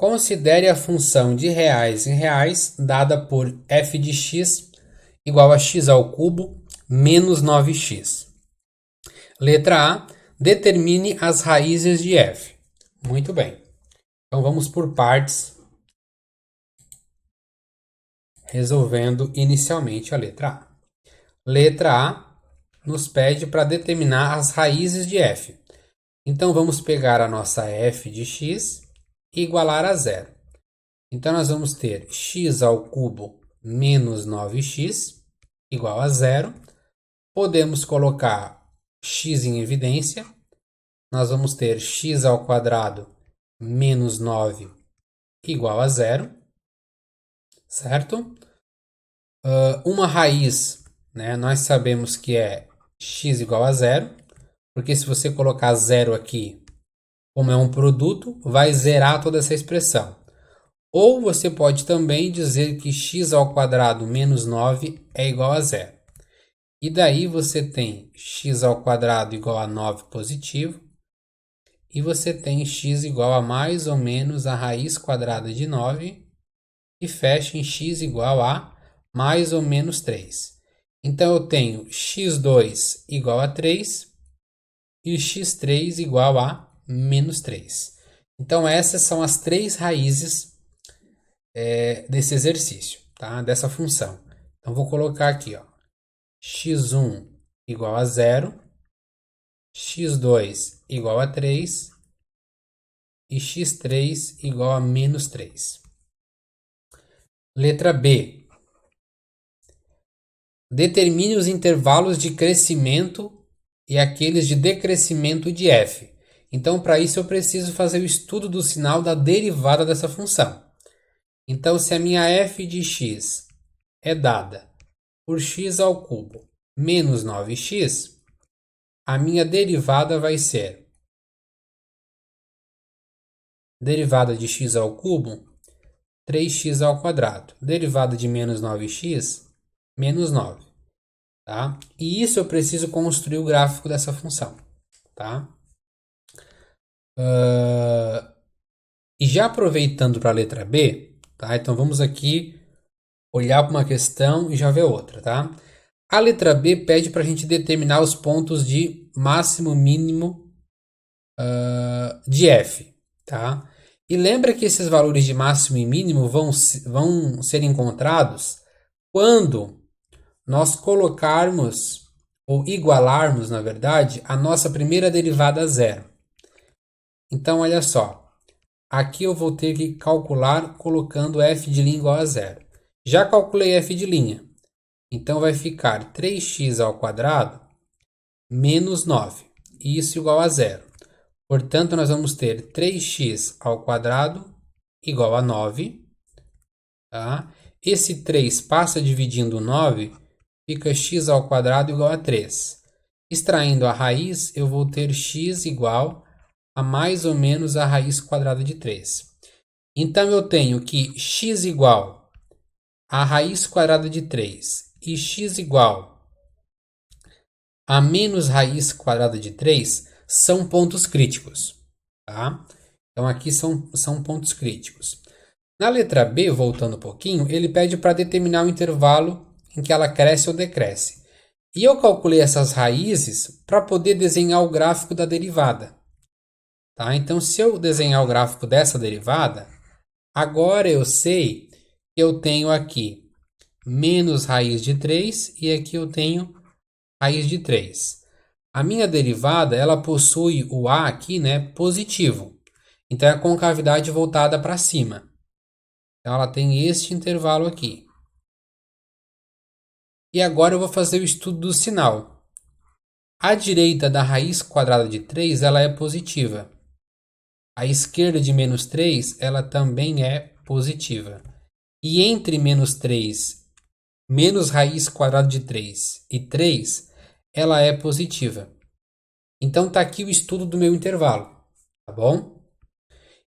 Considere a função de reais em reais dada por f de x igual a x ao cubo menos 9x. Letra A. Determine as raízes de f. Muito bem. Então vamos por partes, resolvendo inicialmente a letra A. Letra A nos pede para determinar as raízes de f. Então vamos pegar a nossa f de x e igualar a zero. Então nós vamos ter x ao cubo menos 9x igual a zero. Podemos colocar x em evidência. Nós vamos ter x ao quadrado menos 9 igual a zero. Certo? Uma raiz, né, nós sabemos que é x igual a zero, porque se você colocar zero aqui, como é um produto, vai zerar toda essa expressão. Ou você pode também dizer que x ao quadrado menos 9 é igual a zero. E daí você tem x ao quadrado igual a 9 positivo, e você tem x igual a mais ou menos a raiz quadrada de 9, e fecha em x igual a mais ou menos 3. Então eu tenho x2 igual a 3 e x3 igual a menos 3. Então essas são as três raízes desse exercício, tá? Dessa função. Então vou colocar aqui, ó, x1 igual a 0, x2 igual a 3 e x3 igual a menos 3. Letra B. Determine os intervalos de crescimento e aqueles de decrescimento de f. Então, para isso, eu preciso fazer o estudo do sinal da derivada dessa função. Então, se a minha f de x é dada por x ao cubo menos 9x, a minha derivada vai ser derivada de x ao cubo, 3x ao quadrado. Derivada de menos 9x, menos 9. Tá? E isso eu preciso construir o gráfico dessa função. Tá? E já aproveitando para a letra B, tá? Então vamos aqui olhar para uma questão e já ver outra. Tá? A letra B pede para a gente determinar os pontos de máximo mínimo de f. Tá? E lembra que esses valores de máximo e mínimo vão ser encontrados quando nós colocarmos ou igualarmos, na verdade, a nossa primeira derivada a zero. Então, olha só. Aqui eu vou ter que calcular colocando f de linha igual a zero. Já calculei f de linha. Então, vai ficar 3x ao quadrado menos 9. Isso igual a zero. Portanto, nós vamos ter 3x ao quadrado igual a 9. Tá? Esse 3 passa dividindo 9, fica x ao quadrado igual a 3. Extraindo a raiz, eu vou ter x igual a mais ou menos a raiz quadrada de 3. Então, eu tenho que x igual a raiz quadrada de 3 e x igual a menos raiz quadrada de 3 são pontos críticos. Tá? Então, aqui são pontos críticos. Na letra B, voltando um pouquinho, ele pede para determinar o intervalo em que ela cresce ou decresce. E eu calculei essas raízes para poder desenhar o gráfico da derivada. Tá? Então, se eu desenhar o gráfico dessa derivada, agora eu sei que eu tenho aqui menos raiz de 3 e aqui eu tenho raiz de 3. A minha derivada, ela possui o a aqui, né, positivo. Então, é a concavidade voltada para cima. Então, ela tem este intervalo aqui. E agora eu vou fazer o estudo do sinal. A direita da raiz quadrada de 3, ela é positiva. A esquerda de menos 3, ela também é positiva. E entre menos 3, menos raiz quadrada de 3 e 3, ela é positiva. Então, está aqui o estudo do meu intervalo. Tá bom?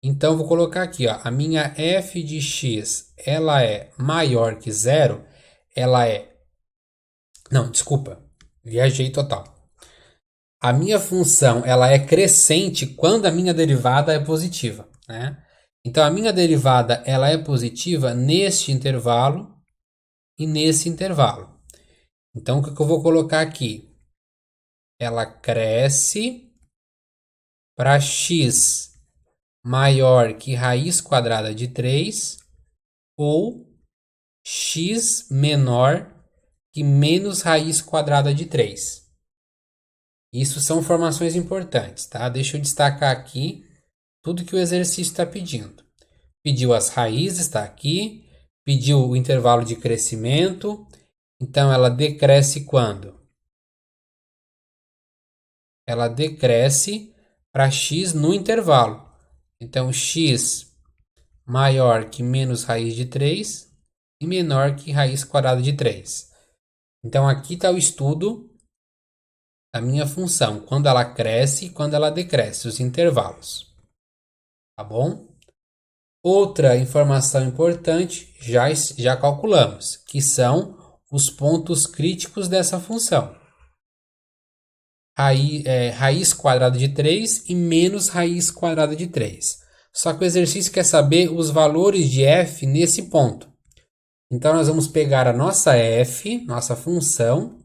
Então, vou colocar aqui, ó, a minha f de x, ela é maior que zero, ela é... Não, desculpa, viajei total. A minha função, ela é crescente quando a minha derivada é positiva, né? Então, a minha derivada ela é positiva neste intervalo e nesse intervalo. Então, o que eu vou colocar aqui? Ela cresce para x maior que raiz quadrada de 3 ou x menor que menos raiz quadrada de 3. Isso são informações importantes, tá? Deixa eu destacar aqui tudo que o exercício está pedindo. Pediu as raízes, está aqui. Pediu o intervalo de crescimento. Então, ela decresce quando? Ela decresce para x no intervalo. Então, x maior que menos raiz de 3 e menor que raiz quadrada de 3. Então, aqui está o estudo da minha função, quando ela cresce e quando ela decresce, os intervalos. Tá bom? Outra informação importante, já calculamos, que são os pontos críticos dessa função. Raiz quadrada de 3 e menos raiz quadrada de 3. Só que o exercício quer saber os valores de f nesse ponto. Então, nós vamos pegar a nossa f, nossa função,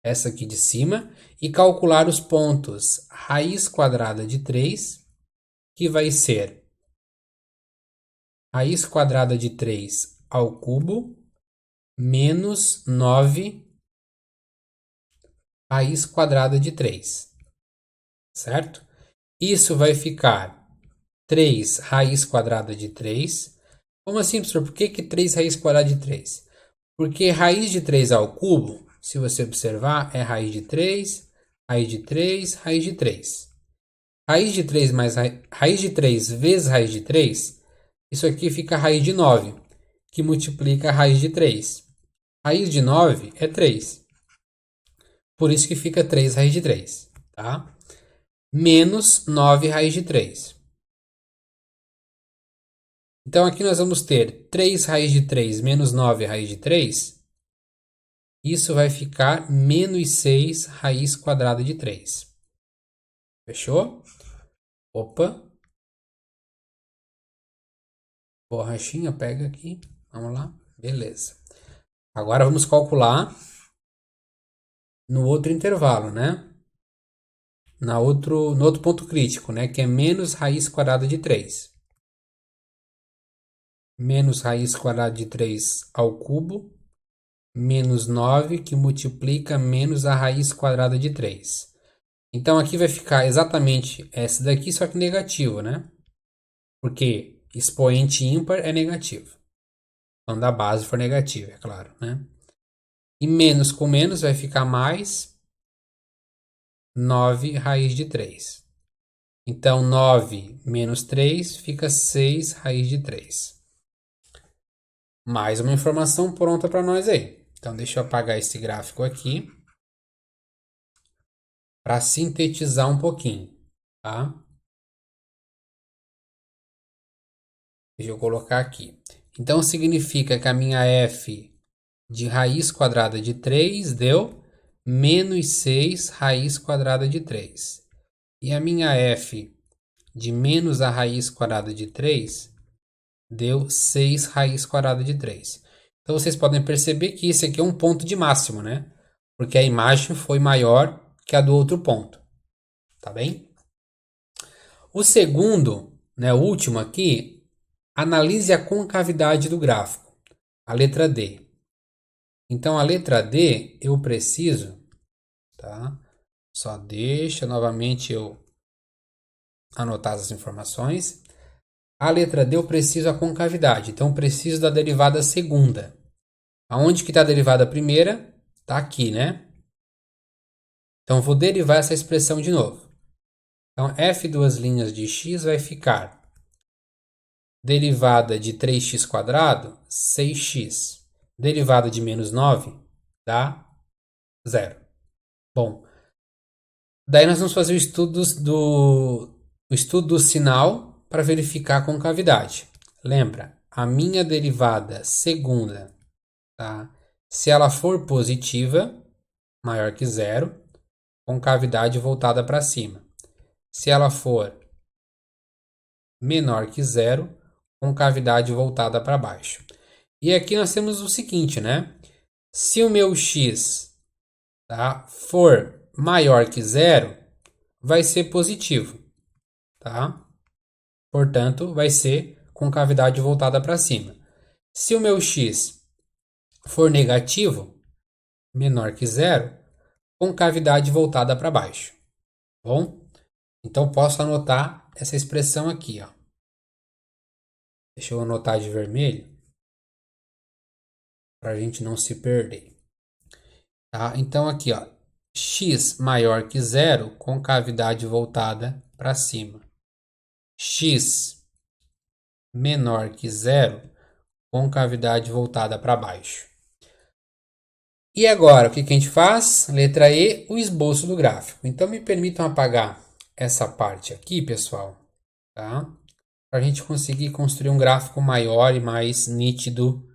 essa aqui de cima, e calcular os pontos raiz quadrada de 3, que vai ser raiz quadrada de 3 ao cubo, menos 9 raiz quadrada de 3, certo? Isso vai ficar 3 raiz quadrada de 3. Como assim, professor? Por que 3 raiz quadrada de 3? Porque raiz de 3 ao cubo, se você observar, é raiz de 3, raiz de 3, raiz de 3. Raiz de 3 mais raiz de 3 vezes raiz de 3, isso aqui fica raiz de 9, que multiplica a raiz de 3. Raiz de 9 é 3. Por isso que fica 3 raiz de 3, tá? Menos 9 raiz de 3. Então, aqui nós vamos ter 3 raiz de 3 menos 9 raiz de 3. Isso vai ficar menos 6 raiz quadrada de 3. Fechou? Opa. Borrachinha, pega aqui. Vamos lá. Beleza. Agora vamos calcular no outro intervalo, né? No outro ponto crítico, né? Que é menos raiz quadrada de 3. Menos raiz quadrada de 3 ao cubo, menos 9, que multiplica menos a raiz quadrada de 3. Então, aqui vai ficar exatamente essa daqui, só que negativo, né? Porque expoente ímpar é negativo. Quando a base for negativa, é claro, né? E menos com menos vai ficar mais 9 raiz de 3. Então, 9 menos 3 fica 6 raiz de 3. Mais uma informação pronta para nós aí. Então, deixa eu apagar esse gráfico aqui para sintetizar um pouquinho, tá? Deixa eu colocar aqui. Então, significa que a minha f de raiz quadrada de 3 deu menos 6 raiz quadrada de 3. E a minha f de menos a raiz quadrada de 3 deu 6 raiz quadrada de 3. Então, vocês podem perceber que esse aqui é um ponto de máximo, né? Porque a imagem foi maior que a do outro ponto. Tá bem? O segundo, né, o último aqui, analise a concavidade do gráfico. A letra D. Então, a letra D, eu preciso, tá? Só deixa novamente eu anotar as informações. A letra D, eu preciso a concavidade. Então, eu preciso da derivada segunda. Aonde que está a derivada primeira? Está aqui, né? Então, eu vou derivar essa expressão de novo. Então, f duas linhas de x vai ficar derivada de 3x², 6x. Derivada de menos 9 dá 0. Bom, daí nós vamos fazer o estudo do sinal para verificar a concavidade. Lembra, a minha derivada segunda, tá? Se ela for positiva, maior que 0, concavidade voltada para cima. Se ela for menor que 0, com cavidade voltada para baixo. E aqui nós temos o seguinte, né? Se o meu x, tá, for maior que zero, vai ser positivo, tá? Portanto, vai ser com cavidade voltada para cima. Se o meu x for negativo, menor que zero, com cavidade voltada para baixo. Bom? Então, posso anotar essa expressão aqui, ó. Deixa eu anotar de vermelho, para a gente não se perder. Tá? Então, aqui, ó, x maior que zero, com cavidade voltada para cima. X menor que zero, com cavidade voltada para baixo. E agora, o que a gente faz? Letra E, o esboço do gráfico. Então, me permitam apagar essa parte aqui, pessoal, tá? Para a gente conseguir construir um gráfico maior e mais nítido,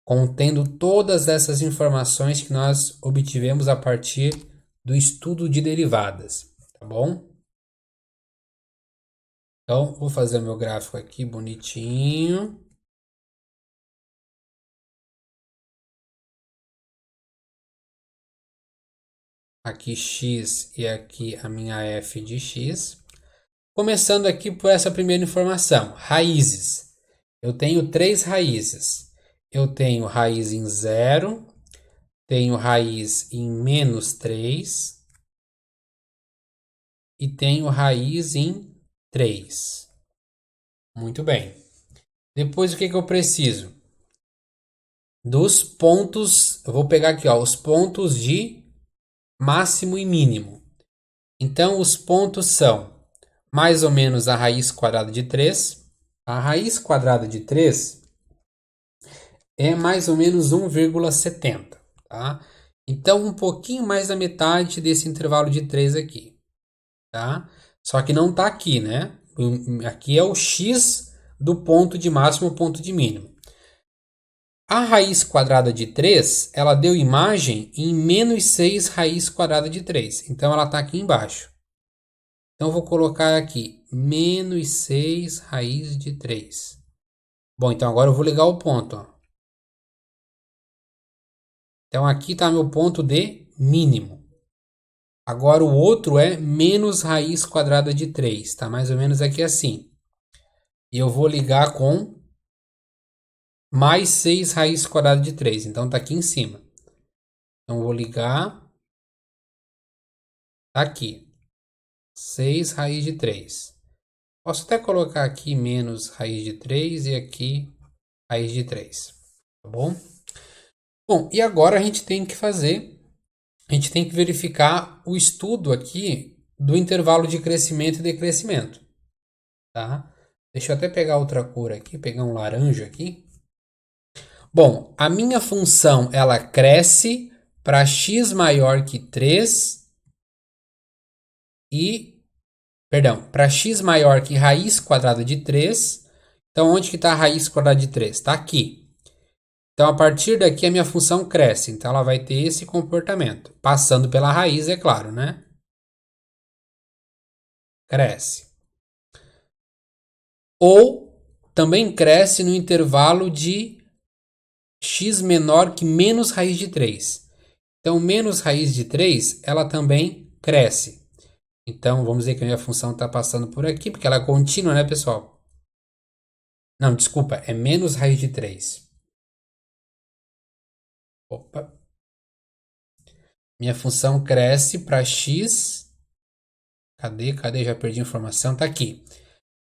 contendo todas essas informações que nós obtivemos a partir do estudo de derivadas, tá bom? Então, vou fazer o meu gráfico aqui bonitinho. Aqui x e aqui a minha f de x. Começando aqui por essa primeira informação, raízes. Eu tenho 3 raízes. Eu tenho raiz em 0, tenho raiz em menos 3 e tenho raiz em 3. Muito bem. Depois o que eu preciso? Dos pontos, eu vou pegar aqui, ó, os pontos de máximo e mínimo. Então, os pontos são mais ou menos a raiz quadrada de 3. A raiz quadrada de 3 é mais ou menos 1,70, tá? Então, um pouquinho mais da metade desse intervalo de 3 aqui, tá? Só que não está aqui, né? Aqui é o x do ponto de máximo ao ponto de mínimo. A raiz quadrada de 3, ela deu imagem em menos 6 raiz quadrada de 3. Então, ela está aqui embaixo. Então, eu vou colocar aqui menos 6 raiz de 3. Bom, então agora eu vou ligar o ponto, ó. Então, aqui está meu ponto de mínimo. Agora, o outro é menos raiz quadrada de 3. Está mais ou menos aqui assim. E eu vou ligar com mais 6 raiz quadrada de 3. Então, está aqui em cima. Então, eu vou ligar. Tá aqui. 6 raiz de 3. Posso até colocar aqui menos raiz de 3 e aqui raiz de 3. Tá bom? Bom, e agora a gente tem que verificar o estudo aqui do intervalo de crescimento e decrescimento, tá? Deixa eu até pegar outra cor aqui, pegar um laranja aqui. Bom, a minha função, ela cresce para x maior que 3 para x maior que raiz quadrada de 3. Então, onde que está a raiz quadrada de 3? Está aqui. Então, a partir daqui, a minha função cresce. Então, ela vai ter esse comportamento. Passando pela raiz, é claro, né? Cresce. Ou também cresce no intervalo de x menor que menos raiz de 3. Então, menos raiz de 3, ela também cresce. Então, vamos dizer que a minha função está passando por aqui, porque ela é contínua, né, pessoal? Não, desculpa, é menos raiz de 3. Opa. Minha função cresce para x. Cadê? Já perdi a informação. Tá aqui.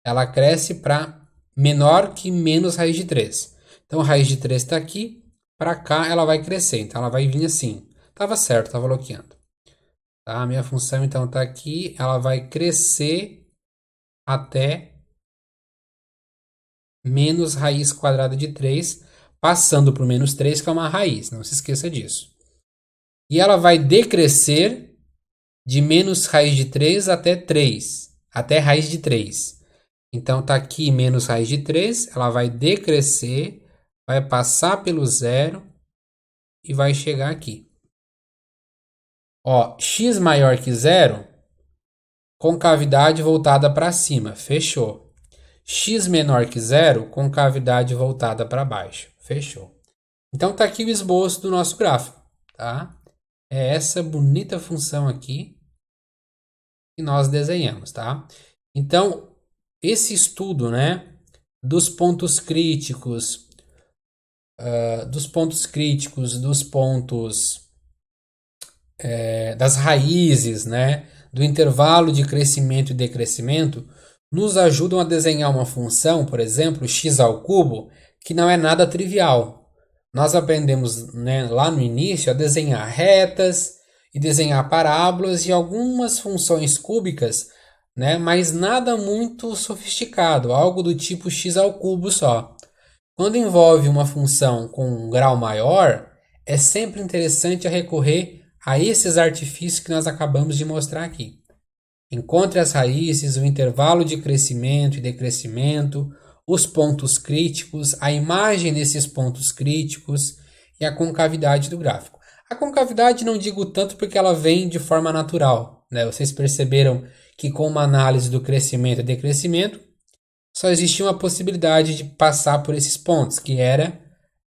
Ela cresce para menor que menos raiz de 3. Então, a raiz de 3 está aqui. Para cá, ela vai crescer. Então, ela vai vir assim. Tava certo, tava bloqueando. Tá? A minha função, então, está aqui. Ela vai crescer até menos raiz quadrada de 3, passando por menos 3, que é uma raiz. Não se esqueça disso. E ela vai decrescer de menos raiz de 3 até 3, até raiz de 3. Então, está aqui menos raiz de 3, ela vai decrescer, vai passar pelo zero e vai chegar aqui. Ó, x maior que zero, com cavidade voltada para cima, fechou. x menor que zero, concavidade voltada para baixo. Fechou. Então tá aqui o esboço do nosso gráfico, tá? É essa bonita função aqui que nós desenhamos, tá? Então, esse estudo, né, dos pontos críticos, das raízes, né, do intervalo de crescimento e decrescimento, nos ajudam a desenhar uma função, por exemplo, x ao cubo, que não é nada trivial. Nós aprendemos, né, lá no início a desenhar retas e desenhar parábolas e algumas funções cúbicas, né, mas nada muito sofisticado, algo do tipo x ao cubo só. Quando envolve uma função com um grau maior, é sempre interessante recorrer a esses artifícios que nós acabamos de mostrar aqui. Encontre as raízes, o intervalo de crescimento e decrescimento, os pontos críticos, a imagem desses pontos críticos e a concavidade do gráfico. A concavidade não digo tanto porque ela vem de forma natural, né? Vocês perceberam que com uma análise do crescimento e decrescimento, só existia uma possibilidade de passar por esses pontos, que era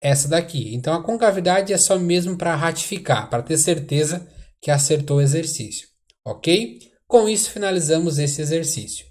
essa daqui. Então a concavidade é só mesmo para ratificar, para ter certeza que acertou o exercício, ok? Com isso finalizamos esse exercício.